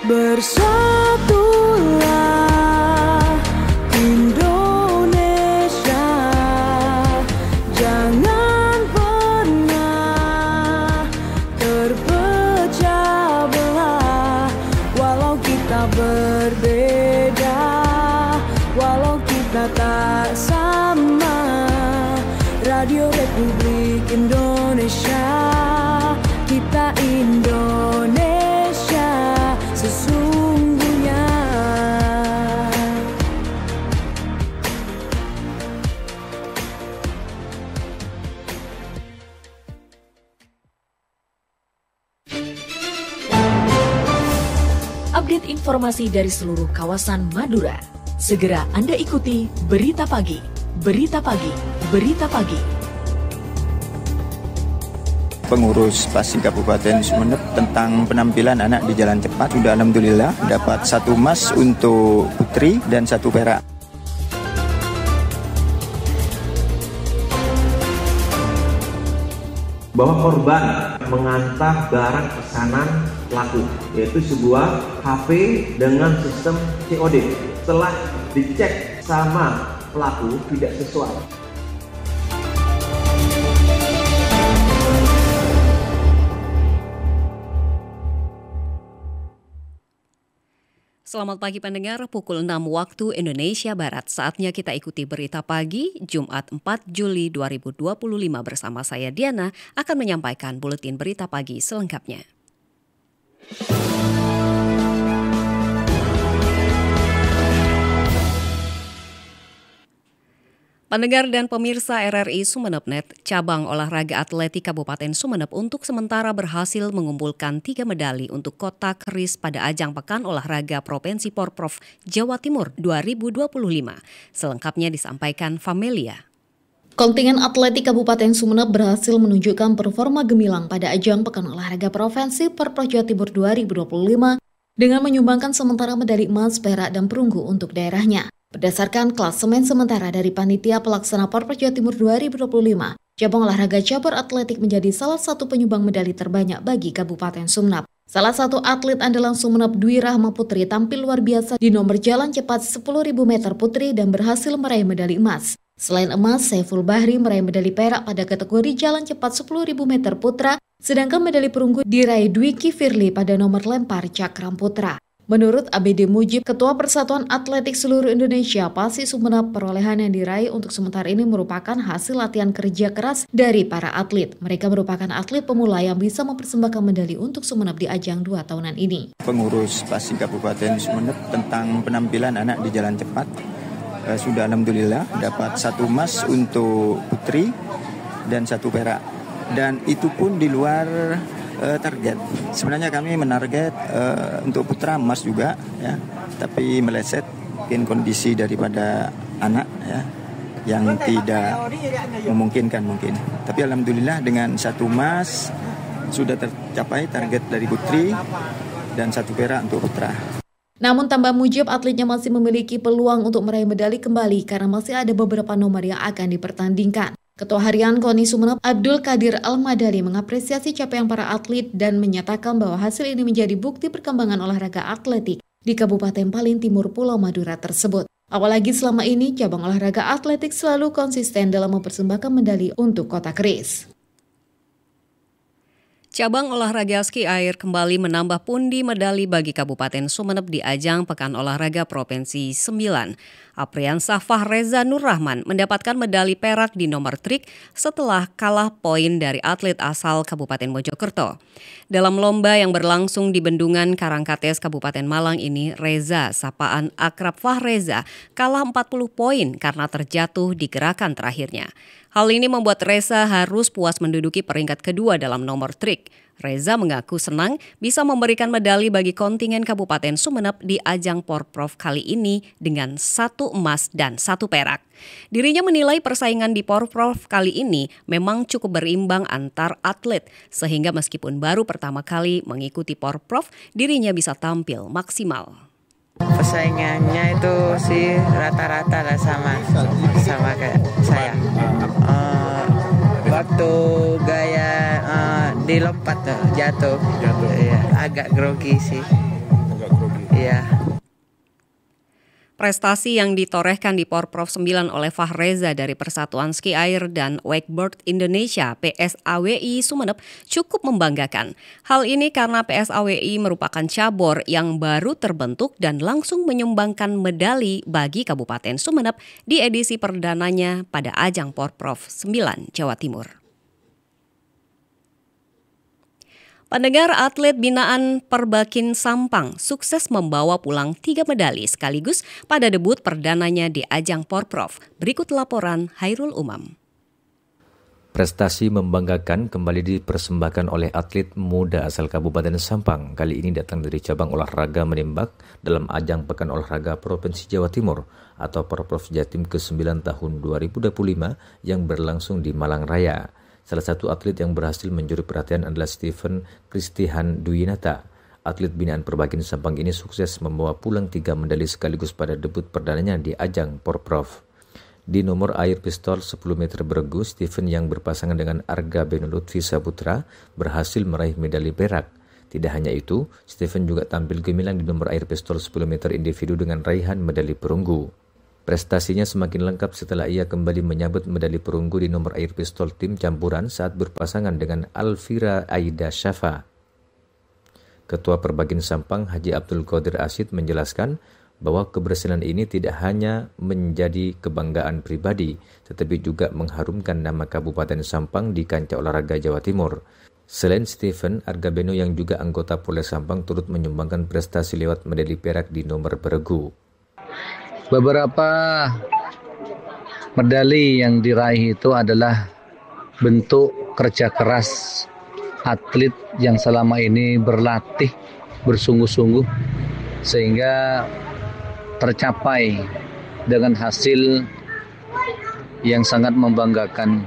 Bersatulah Indonesia, jangan pernah terpecah belah. Walau kita berbeda, walau kita tak sama, Radio Republik Indonesia, kita Indonesia sesungguhnya. Update informasi dari seluruh kawasan Madura. Segera Anda ikuti Berita Pagi, Berita Pagi, Berita Pagi. Pengurus PASI Kabupaten Sumeneb tentang penampilan anak di jalan cepat sudah alhamdulillah dapat 1 emas untuk putri dan 1 perak. Bahwa korban mengantar barang pesanan pelaku, yaitu sebuah HP dengan sistem COD. Setelah dicek sama pelaku tidak sesuai. Selamat pagi pendengar, pukul 6 waktu Indonesia Barat. Saatnya kita ikuti Berita Pagi, Jumat 4 Juli 2025 bersama saya Diana akan menyampaikan buletin Berita Pagi selengkapnya. Pendengar dan pemirsa RRI Sumeneb.net, cabang olahraga atletik Kabupaten Sumeneb untuk sementara berhasil mengumpulkan 3 medali untuk Kota Keris pada ajang Pekan Olahraga Provinsi Porprov Jawa Timur 2025. Selengkapnya disampaikan Famelia. Kontingen atletik Kabupaten Sumeneb berhasil menunjukkan performa gemilang pada ajang Pekan Olahraga Provinsi Porprov Jawa Timur 2025 dengan menyumbangkan sementara medali emas, perak, dan perunggu untuk daerahnya. Berdasarkan klasemen sementara dari Panitia Pelaksana Porprov Jawa Timur 2025, cabang olahraga catur atletik menjadi salah satu penyumbang medali terbanyak bagi Kabupaten Sumeneb. Salah satu atlet andalan Sumeneb, Dwi Rahma Putri, tampil luar biasa di nomor jalan cepat 10.000 meter putri dan berhasil meraih medali emas. Selain emas, Saiful Bahri meraih medali perak pada kategori jalan cepat 10.000 meter putra, sedangkan medali perunggu diraih Dwiki Firly pada nomor lempar cakram putra. Menurut ABD Mujib, Ketua Persatuan Atletik Seluruh Indonesia PASI Sumeneb, perolehan yang diraih untuk sementara ini merupakan hasil latihan kerja keras dari para atlet. Mereka merupakan atlet pemula yang bisa mempersembahkan medali untuk Sumeneb di ajang 2 tahunan ini. Pengurus PASI Kabupaten Sumeneb tentang penampilan anak di jalan cepat sudah alhamdulillah dapat 1 emas untuk putri dan 1 perak. Dan itu pun di luar target. Sebenarnya kami menarget untuk putra emas juga, ya, tapi meleset mungkin kondisi daripada anak, ya, yang tidak memungkinkan mungkin. Tapi alhamdulillah dengan 1 emas sudah tercapai target dari putri dan 1 perak untuk putra. Namun tambah Mujib, atletnya masih memiliki peluang untuk meraih medali kembali karena masih ada beberapa nomor yang akan dipertandingkan. Ketua Harian KONI Sumeneb, Abdul Qadir Al-Madani, mengapresiasi capaian para atlet dan menyatakan bahwa hasil ini menjadi bukti perkembangan olahraga atletik di Kabupaten paling timur Pulau Madura tersebut. Apalagi selama ini, cabang olahraga atletik selalu konsisten dalam mempersembahkan medali untuk Kota Keris. Cabang olahraga ski air kembali menambah pundi medali bagi Kabupaten Sumeneb di ajang Pekan Olahraga Provinsi 9. Apriansah Fahreza Nur Rahman mendapatkan medali perak di nomor trik setelah kalah poin dari atlet asal Kabupaten Mojokerto. Dalam lomba yang berlangsung di Bendungan Karangkates Kabupaten Malang ini, Reza, sapaan akrab Fahreza, kalah 40 poin karena terjatuh di gerakan terakhirnya. Hal ini membuat Reza harus puas menduduki peringkat kedua dalam nomor trik. Reza mengaku senang bisa memberikan medali bagi kontingen Kabupaten Sumeneb di ajang Porprov kali ini dengan 1 emas dan 1 perak. Dirinya menilai persaingan di Porprov kali ini memang cukup berimbang antar atlet, sehingga meskipun baru pertama kali mengikuti Porprov, dirinya bisa tampil maksimal. Persaingannya itu sih rata-rata lah sama kayak saya. Waktu gaya dilompat jatuh. Ya, agak grogi sih. Iya. Prestasi yang ditorehkan di Porprov 9 oleh Fahreza dari Persatuan Ski Air dan Wakeboard Indonesia PSAWI Sumeneb cukup membanggakan. Hal ini karena PSAWI merupakan cabur yang baru terbentuk dan langsung menyumbangkan medali bagi Kabupaten Sumeneb di edisi perdananya pada ajang Porprov 9 Jawa Timur. Pendengar, atlet binaan Perbakin Sampang sukses membawa pulang 3 medali sekaligus pada debut perdananya di ajang Porprov. Berikut laporan Hairul Umam. Prestasi membanggakan kembali dipersembahkan oleh atlet muda asal Kabupaten Sampang. Kali ini datang dari cabang olahraga menembak dalam ajang Pekan Olahraga Provinsi Jawa Timur atau Porprov Jatim ke-9 tahun 2025 yang berlangsung di Malang Raya. Salah satu atlet yang berhasil mencuri perhatian adalah Stephen Kristihan Dwinata. Atlet binaan Perbakin Sampang ini sukses membawa pulang 3 medali sekaligus pada debut perdananya di ajang Porprov. Di nomor air pistol 10 meter beregu, Stephen yang berpasangan dengan Arga Beno Lutfi Saputra berhasil meraih medali perak. Tidak hanya itu, Stephen juga tampil gemilang di nomor air pistol 10 meter individu dengan raihan medali perunggu. Prestasinya semakin lengkap setelah ia kembali menyabet medali perunggu di nomor air pistol tim campuran saat berpasangan dengan Alvira Aida Syafa. Ketua Perbakin Sampang Haji Abdul Qadir Asyid menjelaskan bahwa keberhasilan ini tidak hanya menjadi kebanggaan pribadi, tetapi juga mengharumkan nama Kabupaten Sampang di kancah olahraga Jawa Timur. Selain Stephen, Arga Beno yang juga anggota Polres Sampang turut menyumbangkan prestasi lewat medali perak di nomor beregu. Beberapa medali yang diraih itu adalah bentuk kerja keras atlet yang selama ini berlatih bersungguh-sungguh sehingga tercapai dengan hasil yang sangat membanggakan,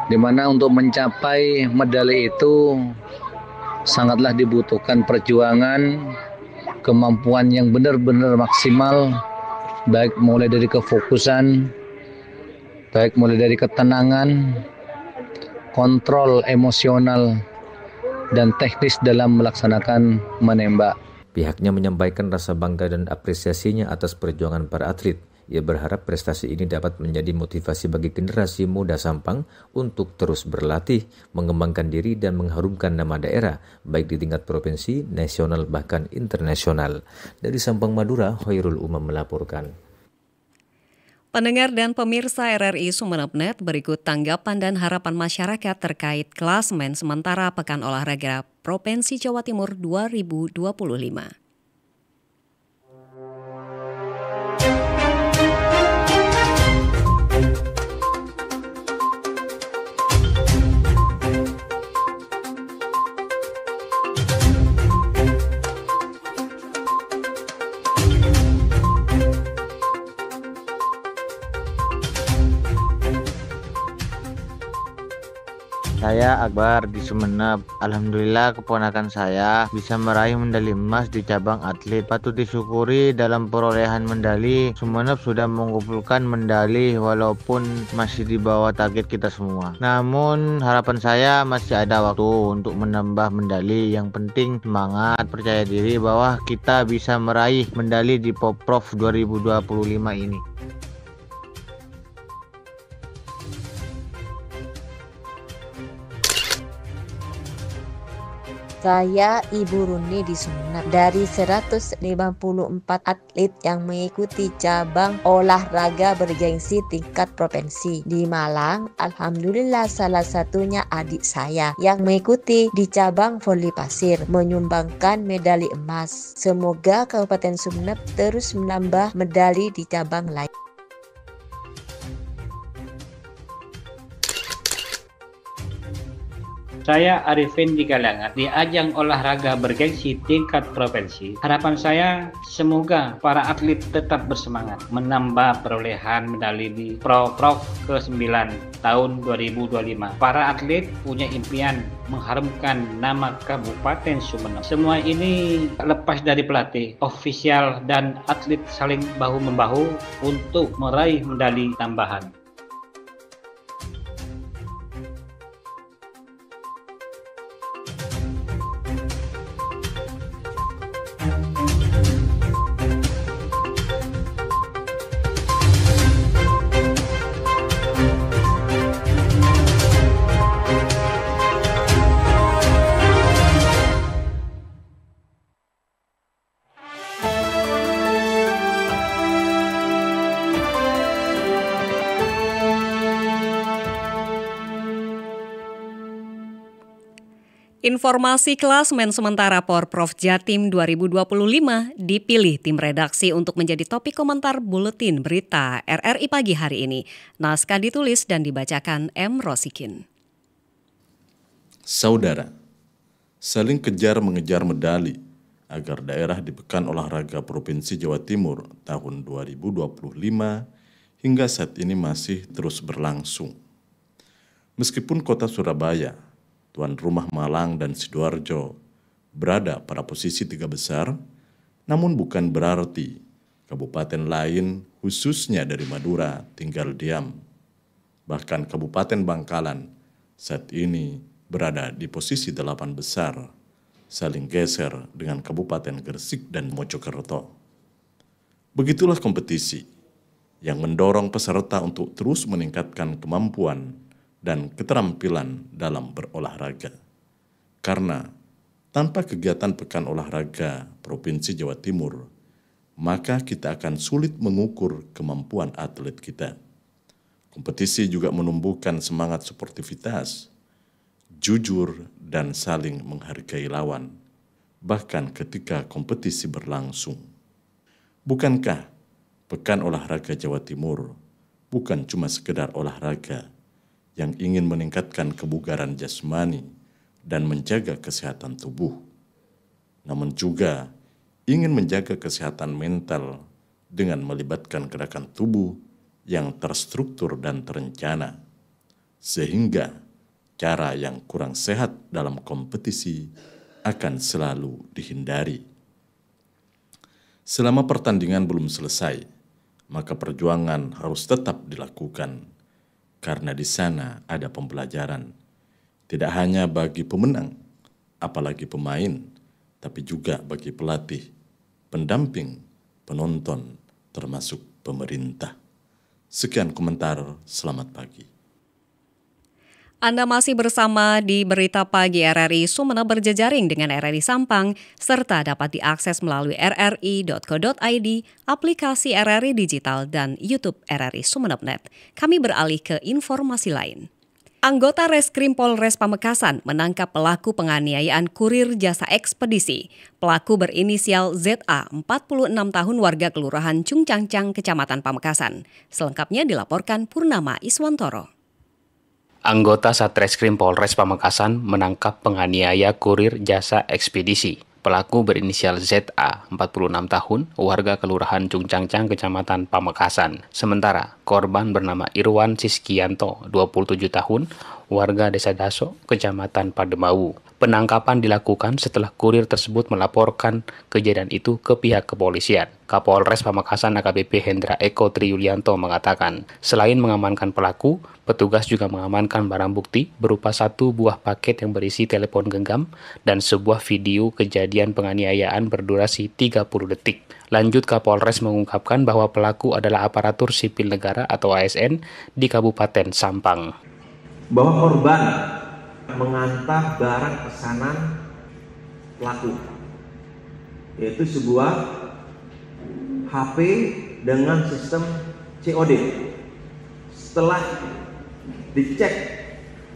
di mana untuk mencapai medali itu sangatlah dibutuhkan perjuangan, kemampuan yang benar-benar maksimal, baik mulai dari kefokusan, baik mulai dari ketenangan, kontrol emosional, dan teknis dalam melaksanakan menembak. Pihaknya menyampaikan rasa bangga dan apresiasinya atas perjuangan para atlet. Ia berharap prestasi ini dapat menjadi motivasi bagi generasi muda Sampang untuk terus berlatih, mengembangkan diri dan mengharumkan nama daerah, baik di tingkat provinsi, nasional, bahkan internasional. Dari Sampang, Madura, Khairul Umam melaporkan. Pendengar dan pemirsa RRI Sumeneb.net, berikut tanggapan dan harapan masyarakat terkait klasemen sementara Pekan Olahraga Provinsi Jawa Timur 2025. Saya Akbar di Sumeneb. Alhamdulillah keponakan saya bisa meraih medali emas di cabang atlet. Patut disyukuri dalam perolehan medali, Sumeneb sudah mengumpulkan medali walaupun masih di bawah target kita semua. Namun harapan saya masih ada waktu untuk menambah medali. Yang penting semangat, percaya diri bahwa kita bisa meraih medali di Porprov 2025 ini. Saya Ibu Runi di Sumeneb. Dari 154 atlet yang mengikuti cabang olahraga bergengsi tingkat provinsi di Malang, alhamdulillah salah satunya adik saya yang mengikuti di cabang voli pasir, menyumbangkan medali emas. Semoga Kabupaten Sumeneb terus menambah medali di cabang lain. Saya Arifin di Galangan. Di ajang olahraga bergengsi tingkat provinsi, harapan saya semoga para atlet tetap bersemangat menambah perolehan medali di Porprov ke-9 tahun 2025. Para atlet punya impian mengharumkan nama Kabupaten Sumeneb. Semua ini lepas dari pelatih, ofisial, dan atlet saling bahu-membahu untuk meraih medali tambahan. Informasi klasmen sementara Porprov Jatim 2025 dipilih tim redaksi untuk menjadi topik komentar buletin berita RRI pagi hari ini. Naskah ditulis dan dibacakan M. Rosikin. Saudara, saling kejar mengejar medali agar daerah di Pekan Olahraga Provinsi Jawa Timur tahun 2025 hingga saat ini masih terus berlangsung. Meskipun kota Surabaya, tuan rumah Malang dan Sidoarjo berada pada posisi 3 besar, namun bukan berarti kabupaten lain khususnya dari Madura tinggal diam. Bahkan Kabupaten Bangkalan saat ini berada di posisi 8 besar, saling geser dengan Kabupaten Gresik dan Mojokerto. Begitulah kompetisi yang mendorong peserta untuk terus meningkatkan kemampuan dan keterampilan dalam berolahraga. Karena tanpa kegiatan Pekan Olahraga Provinsi Jawa Timur, maka kita akan sulit mengukur kemampuan atlet kita. Kompetisi juga menumbuhkan semangat sportivitas, jujur dan saling menghargai lawan, bahkan ketika kompetisi berlangsung. Bukankah Pekan Olahraga Jawa Timur bukan cuma sekedar olahraga yang ingin meningkatkan kebugaran jasmani dan menjaga kesehatan tubuh, namun juga ingin menjaga kesehatan mental dengan melibatkan gerakan tubuh yang terstruktur dan terencana, sehingga cara yang kurang sehat dalam kompetisi akan selalu dihindari. Selama pertandingan belum selesai, maka perjuangan harus tetap dilakukan. Karena di sana ada pembelajaran, tidak hanya bagi pemenang, apalagi pemain, tapi juga bagi pelatih, pendamping, penonton, termasuk pemerintah. Sekian komentar, selamat pagi. Anda masih bersama di Berita Pagi RRI Sumeneb berjejaring dengan RRI Sampang, serta dapat diakses melalui rri.co.id, aplikasi RRI Digital, dan YouTube RRI Sumeneb.net. Kami beralih ke informasi lain. Anggota Reskrim Polres Pamekasan menangkap pelaku penganiayaan kurir jasa ekspedisi. Pelaku berinisial ZA, 46 tahun, warga Kelurahan Cungcangcang, Kecamatan Pamekasan. Selengkapnya dilaporkan Purnama Iswantoro. Anggota Satreskrim Polres Pamekasan menangkap penganiaya kurir jasa ekspedisi. Pelaku berinisial ZA, 46 tahun, warga Kelurahan Cungcangcang, Kecamatan Pamekasan. Sementara korban bernama Irwan Siskianto, 27 tahun, warga Desa Daso, Kecamatan Pademau. Penangkapan dilakukan setelah kurir tersebut melaporkan kejadian itu ke pihak kepolisian. Kapolres Pamekasan AKBP Hendra Eko Triyulianto mengatakan, selain mengamankan pelaku, petugas juga mengamankan barang bukti berupa 1 buah paket yang berisi telepon genggam dan sebuah video kejadian penganiayaan berdurasi 30 detik. Lanjut, Kapolres mengungkapkan bahwa pelaku adalah aparatur sipil negara atau ASN di Kabupaten Sampang. Bahwa korban mengantar barang pesanan pelaku, yaitu sebuah HP dengan sistem COD. Setelah dicek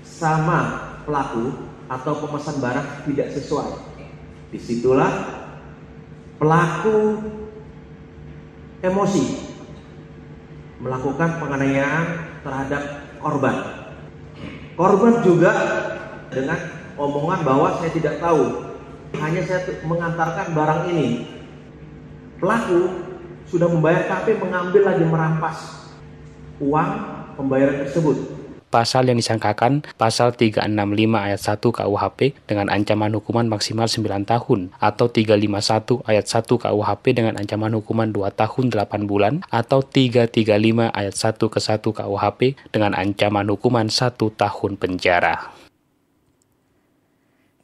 sama pelaku atau pemesan barang tidak sesuai, disitulah pelaku emosi melakukan penganiayaan terhadap korban. Korban juga dengan omongan bahwa saya tidak tahu, hanya saya mengantarkan barang ini. Pelaku sudah membayar tapi mengambil lagi, merampas uang pembayaran tersebut. Pasal yang disangkakan pasal 365 ayat 1 KUHP dengan ancaman hukuman maksimal 9 tahun atau 351 ayat 1 KUHP dengan ancaman hukuman 2 tahun 8 bulan atau 335 ayat 1 ke 1 KUHP dengan ancaman hukuman 1 tahun penjara.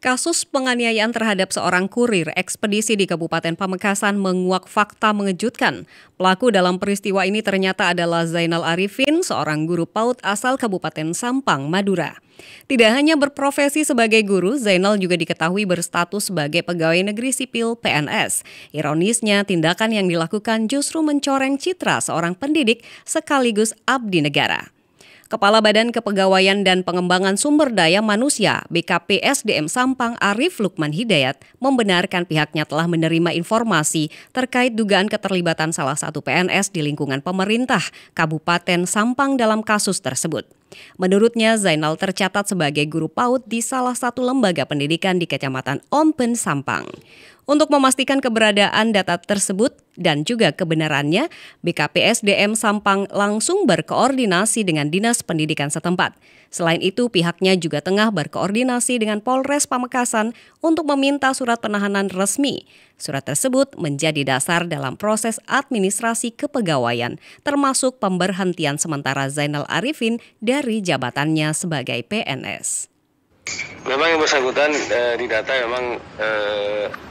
Kasus penganiayaan terhadap seorang kurir ekspedisi di Kabupaten Pamekasan menguak fakta mengejutkan. Pelaku dalam peristiwa ini ternyata adalah Zainal Arifin, seorang guru PAUD asal Kabupaten Sampang, Madura. Tidak hanya berprofesi sebagai guru, Zainal juga diketahui berstatus sebagai pegawai negeri sipil PNS. Ironisnya, tindakan yang dilakukan justru mencoreng citra seorang pendidik sekaligus abdi negara. Kepala Badan Kepegawaian dan Pengembangan Sumber Daya Manusia BKPSDM Sampang Arif Lukman Hidayat membenarkan pihaknya telah menerima informasi terkait dugaan keterlibatan salah satu PNS di lingkungan pemerintah Kabupaten Sampang dalam kasus tersebut. Menurutnya, Zainal tercatat sebagai guru PAUD di salah satu lembaga pendidikan di Kecamatan Ompen, Sampang. Untuk memastikan keberadaan data tersebut dan juga kebenarannya, BKPSDM Sampang langsung berkoordinasi dengan Dinas Pendidikan setempat. Selain itu, pihaknya juga tengah berkoordinasi dengan Polres Pamekasan untuk meminta surat penahanan resmi. Surat tersebut menjadi dasar dalam proses administrasi kepegawaian, termasuk pemberhentian sementara Zainal Arifin dari jabatannya sebagai PNS. Memang yang bersangkutan di data memang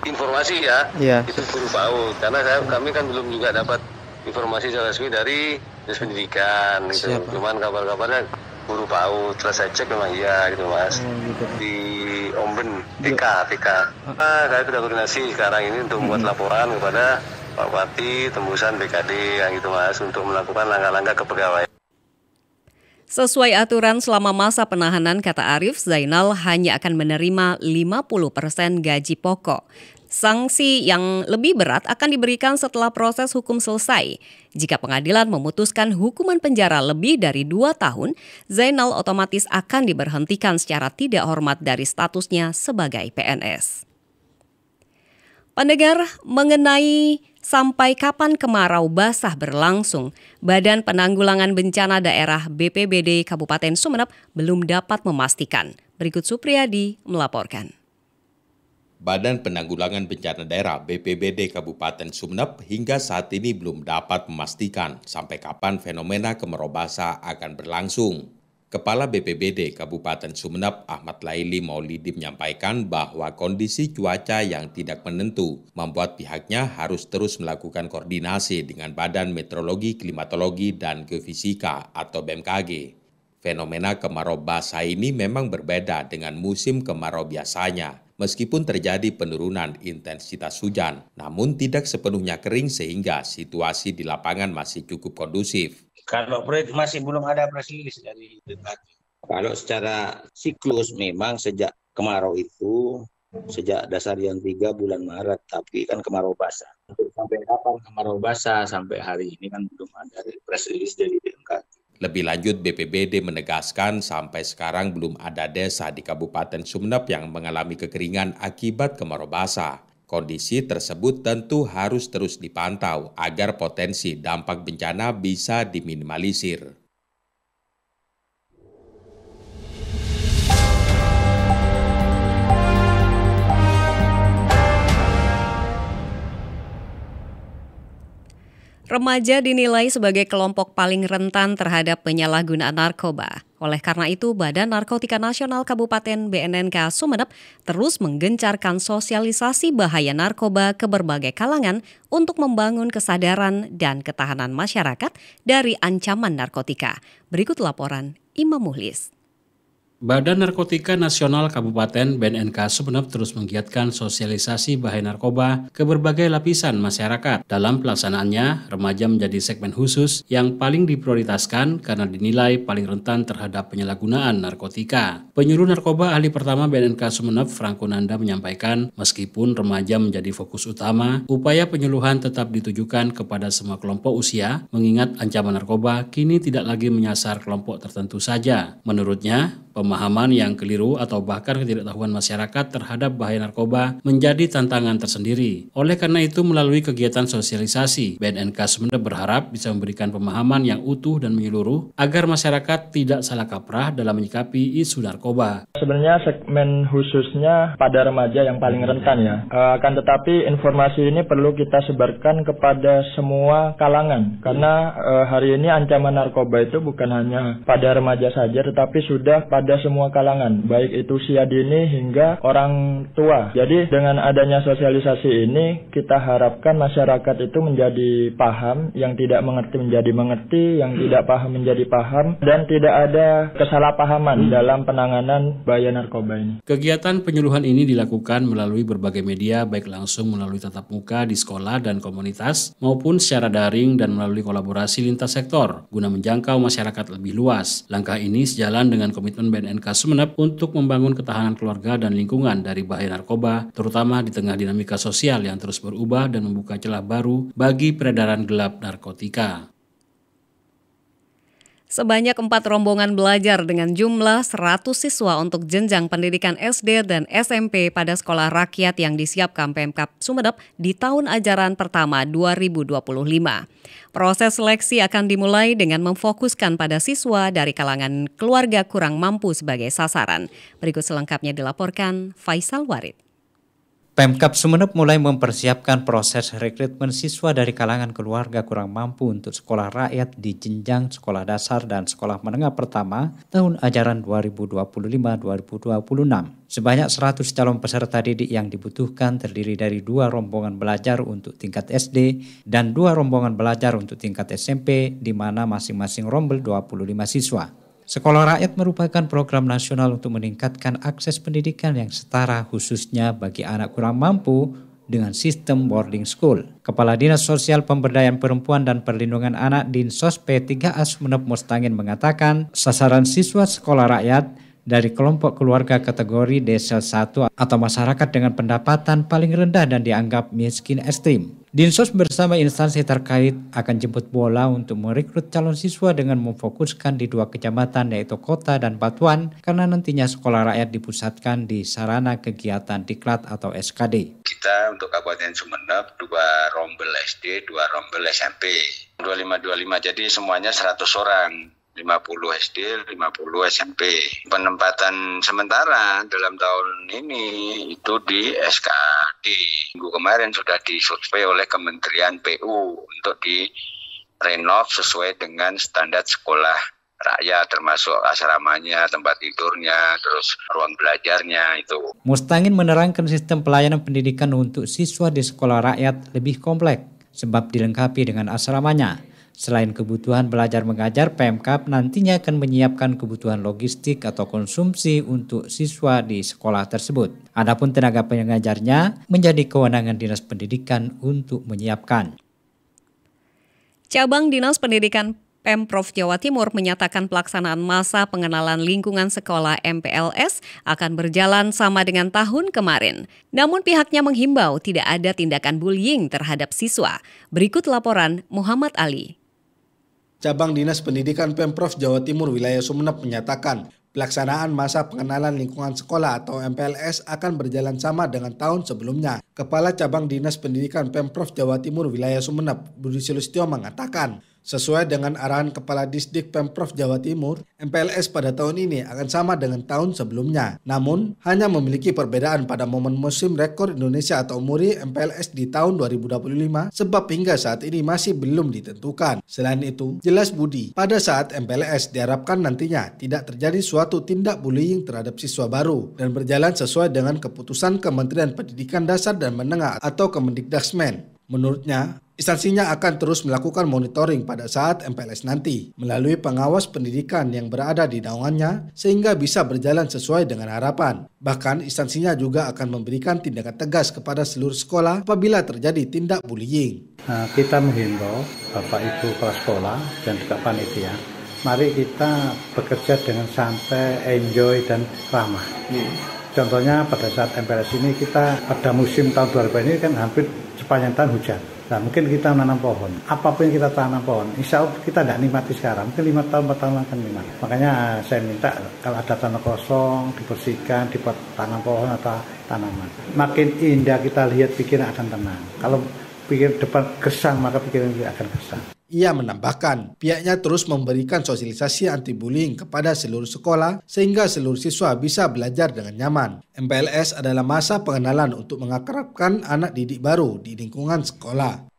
informasi ya, itu guru PAUD. Karena kami kan belum juga dapat informasi secara resmi dari Dinas Pendidikan. Gitu. Cuman kabar-kabarnya guru PAUD. Setelah saya cek memang iya gitu Mas. Gitu. Di Omben, TK. Saya sudah koordinasi sekarang ini untuk membuat laporan kepada Pak Bupati, tembusan BKD yang gitu Mas, untuk melakukan langkah-langkah kepegawaian. Sesuai aturan selama masa penahanan, kata Arif, Zainal hanya akan menerima 50% gaji pokok. Sanksi yang lebih berat akan diberikan setelah proses hukum selesai. Jika pengadilan memutuskan hukuman penjara lebih dari 2 tahun, Zainal otomatis akan diberhentikan secara tidak hormat dari statusnya sebagai PNS. Pendengar, mengenai sampai kapan kemarau basah berlangsung, Badan Penanggulangan Bencana Daerah BPBD Kabupaten Sumeneb belum dapat memastikan. Berikut Supriyadi melaporkan. Badan Penanggulangan Bencana Daerah BPBD Kabupaten Sumeneb hingga saat ini belum dapat memastikan sampai kapan fenomena kemarau basah akan berlangsung. Kepala BPBD Kabupaten Sumeneb Ahmad Laili Maulidi menyampaikan bahwa kondisi cuaca yang tidak menentu membuat pihaknya harus terus melakukan koordinasi dengan Badan Meteorologi, Klimatologi, dan Geofisika atau BMKG. Fenomena kemarau basah ini memang berbeda dengan musim kemarau biasanya. Meskipun terjadi penurunan intensitas hujan, namun tidak sepenuhnya kering sehingga situasi di lapangan masih cukup kondusif. Kalau masih belum ada press release dari BMKG. Kalau secara siklus memang sejak kemarau itu, sejak dasarian 3 bulan Maret, tapi kan kemarau basah. Sampai kapan kemarau basah sampai hari ini kan belum ada press release dari BMKG. Lebih lanjut, BPBD menegaskan sampai sekarang belum ada desa di Kabupaten Sumeneb yang mengalami kekeringan akibat kemarau basah. Kondisi tersebut tentu harus terus dipantau agar potensi dampak bencana bisa diminimalisir. Remaja dinilai sebagai kelompok paling rentan terhadap penyalahgunaan narkoba. Oleh karena itu, Badan Narkotika Nasional Kabupaten BNNK Sumeneb terus menggencarkan sosialisasi bahaya narkoba ke berbagai kalangan untuk membangun kesadaran dan ketahanan masyarakat dari ancaman narkotika. Berikut laporan Imam Muhlis. Badan Narkotika Nasional Kabupaten BNNK Sumeneb terus menggiatkan sosialisasi bahaya narkoba ke berbagai lapisan masyarakat. Dalam pelaksanaannya, remaja menjadi segmen khusus yang paling diprioritaskan karena dinilai paling rentan terhadap penyalahgunaan narkotika. Penyuluh narkoba ahli pertama BNNK Sumeneb, Franco Nanda, menyampaikan meskipun remaja menjadi fokus utama, upaya penyuluhan tetap ditujukan kepada semua kelompok usia, mengingat ancaman narkoba kini tidak lagi menyasar kelompok tertentu saja. Menurutnya, pemahaman yang keliru atau bahkan ketidaktahuan masyarakat terhadap bahaya narkoba menjadi tantangan tersendiri. Oleh karena itu, melalui kegiatan sosialisasi, BNNK Sumeneb berharap bisa memberikan pemahaman yang utuh dan menyeluruh agar masyarakat tidak salah kaprah dalam menyikapi isu narkoba. Sebenarnya segmen khususnya pada remaja yang paling rentan ya. Akan tetapi informasi ini perlu kita sebarkan kepada semua kalangan. Karena hari ini ancaman narkoba itu bukan hanya pada remaja saja, tetapi sudah pada semua kalangan, baik itu usia dini hingga orang tua. Jadi dengan adanya sosialisasi ini, kita harapkan masyarakat itu menjadi paham, yang tidak mengerti menjadi mengerti, yang tidak paham menjadi paham, dan tidak ada kesalahpahaman dalam penanganan bahaya narkoba ini. Kegiatan penyuluhan ini dilakukan melalui berbagai media, baik langsung melalui tatap muka di sekolah dan komunitas, maupun secara daring dan melalui kolaborasi lintas sektor, guna menjangkau masyarakat lebih luas. Langkah ini sejalan dengan komitmen BNNK Sumeneb untuk membangun ketahanan keluarga dan lingkungan dari bahaya narkoba, terutama di tengah dinamika sosial yang terus berubah dan membuka celah baru bagi peredaran gelap narkotika. Sebanyak 4 rombongan belajar dengan jumlah 100 siswa untuk jenjang pendidikan SD dan SMP pada sekolah rakyat yang disiapkan Pemkab Sumeneb di tahun ajaran pertama 2025. Proses seleksi akan dimulai dengan memfokuskan pada siswa dari kalangan keluarga kurang mampu sebagai sasaran. Berikut selengkapnya dilaporkan Faisal Warid. Pemkab Sumeneb mulai mempersiapkan proses rekrutmen siswa dari kalangan keluarga kurang mampu untuk sekolah rakyat di jenjang sekolah dasar dan sekolah menengah pertama tahun ajaran 2025-2026. Sebanyak 100 calon peserta didik yang dibutuhkan terdiri dari 2 rombongan belajar untuk tingkat SD dan 2 rombongan belajar untuk tingkat SMP, di mana masing-masing rombel 25 siswa. Sekolah rakyat merupakan program nasional untuk meningkatkan akses pendidikan yang setara khususnya bagi anak kurang mampu dengan sistem boarding school. Kepala Dinas Sosial Pemberdayaan Perempuan dan Perlindungan Anak Dinsos P3A Sumeneb Mustangin mengatakan sasaran siswa sekolah rakyat dari kelompok keluarga kategori desel 1 atau masyarakat dengan pendapatan paling rendah dan dianggap miskin ekstrim. Dinsos bersama instansi terkait akan jemput bola untuk merekrut calon siswa dengan memfokuskan di 2 kecamatan yaitu Kota dan Batuan karena nantinya sekolah rakyat dipusatkan di sarana kegiatan diklat atau SKD. Kita untuk Kabupaten Sumeneb 2 rombel SD, 2 rombel SMP. 25-25 jadi semuanya 100 orang. 50 SD, 50 SMP. Penempatan sementara dalam tahun ini itu di SKD. Minggu kemarin sudah disurvei oleh Kementerian PU untuk direnov sesuai dengan standar sekolah rakyat, termasuk asramanya, tempat tidurnya, terus ruang belajarnya itu. Mustangin menerangkan sistem pelayanan pendidikan untuk siswa di sekolah rakyat lebih kompleks sebab dilengkapi dengan asramanya. Selain kebutuhan belajar mengajar, Pemkab nantinya akan menyiapkan kebutuhan logistik atau konsumsi untuk siswa di sekolah tersebut. Adapun tenaga pengajarnya menjadi kewenangan Dinas Pendidikan untuk menyiapkan. Cabang Dinas Pendidikan Pemprov Jawa Timur menyatakan pelaksanaan masa pengenalan lingkungan sekolah MPLS akan berjalan sama dengan tahun kemarin. Namun pihaknya menghimbau tidak ada tindakan bullying terhadap siswa. Berikut laporan Muhammad Ali. Cabang Dinas Pendidikan Pemprov Jawa Timur wilayah Sumeneb menyatakan pelaksanaan masa pengenalan lingkungan sekolah atau MPLS akan berjalan sama dengan tahun sebelumnya. Kepala Cabang Dinas Pendidikan Pemprov Jawa Timur wilayah Sumeneb, Budi Sulistyo mengatakan, sesuai dengan arahan Kepala Disdik Pemprov Jawa Timur, MPLS pada tahun ini akan sama dengan tahun sebelumnya. Namun, hanya memiliki perbedaan pada momen musim rekor Indonesia atau MURI MPLS di tahun 2025 sebab hingga saat ini masih belum ditentukan. Selain itu, jelas Budi, pada saat MPLS diharapkan nantinya tidak terjadi suatu tindak bullying terhadap siswa baru dan berjalan sesuai dengan keputusan Kementerian Pendidikan Dasar dan Menengah atau Kemendikdaksmen. Menurutnya, instansinya akan terus melakukan monitoring pada saat MPLS nanti melalui pengawas pendidikan yang berada di naungannya sehingga bisa berjalan sesuai dengan harapan. Bahkan instansinya juga akan memberikan tindakan tegas kepada seluruh sekolah apabila terjadi tindak bullying. Kita menghimbau Bapak Ibu kepala sekolah dan juga panitia, mari kita bekerja dengan santai, enjoy dan ramah. Contohnya pada saat MPLS ini kita pada musim tahun 2000 ini kan hampir sepanjang tahun hujan. Nah mungkin kita menanam pohon, apapun yang kita tanam pohon, insya Allah kita tidak nikmati sekarang, mungkin 5 tahun, 4 tahun akan nikmati. Makanya saya minta kalau ada tanah kosong, dibersihkan, dibuat tanam pohon atau tanaman. Makin indah kita lihat, pikiran akan tenang. Kalau pikir depan gersang, maka pikiran kita akan gersang. Ia menambahkan, pihaknya terus memberikan sosialisasi anti-bullying kepada seluruh sekolah sehingga seluruh siswa bisa belajar dengan nyaman. MPLS adalah masa pengenalan untuk mengakrabkan anak didik baru di lingkungan sekolah.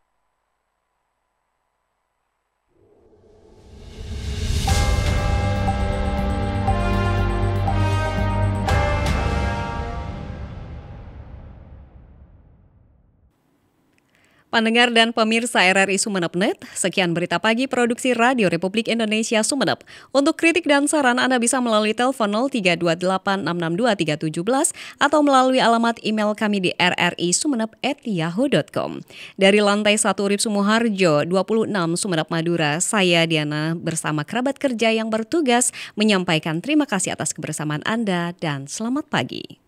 Pendengar dan pemirsa RRI Sumeneb.net, sekian berita pagi produksi Radio Republik Indonesia Sumeneb. Untuk kritik dan saran Anda bisa melalui telepon 0328662317 atau melalui alamat email kami di rrisumeneb@yahoo.com. Dari lantai 1 Urip Sumoharjo, 26 Sumeneb Madura, saya Diana bersama kerabat kerja yang bertugas menyampaikan terima kasih atas kebersamaan Anda dan selamat pagi.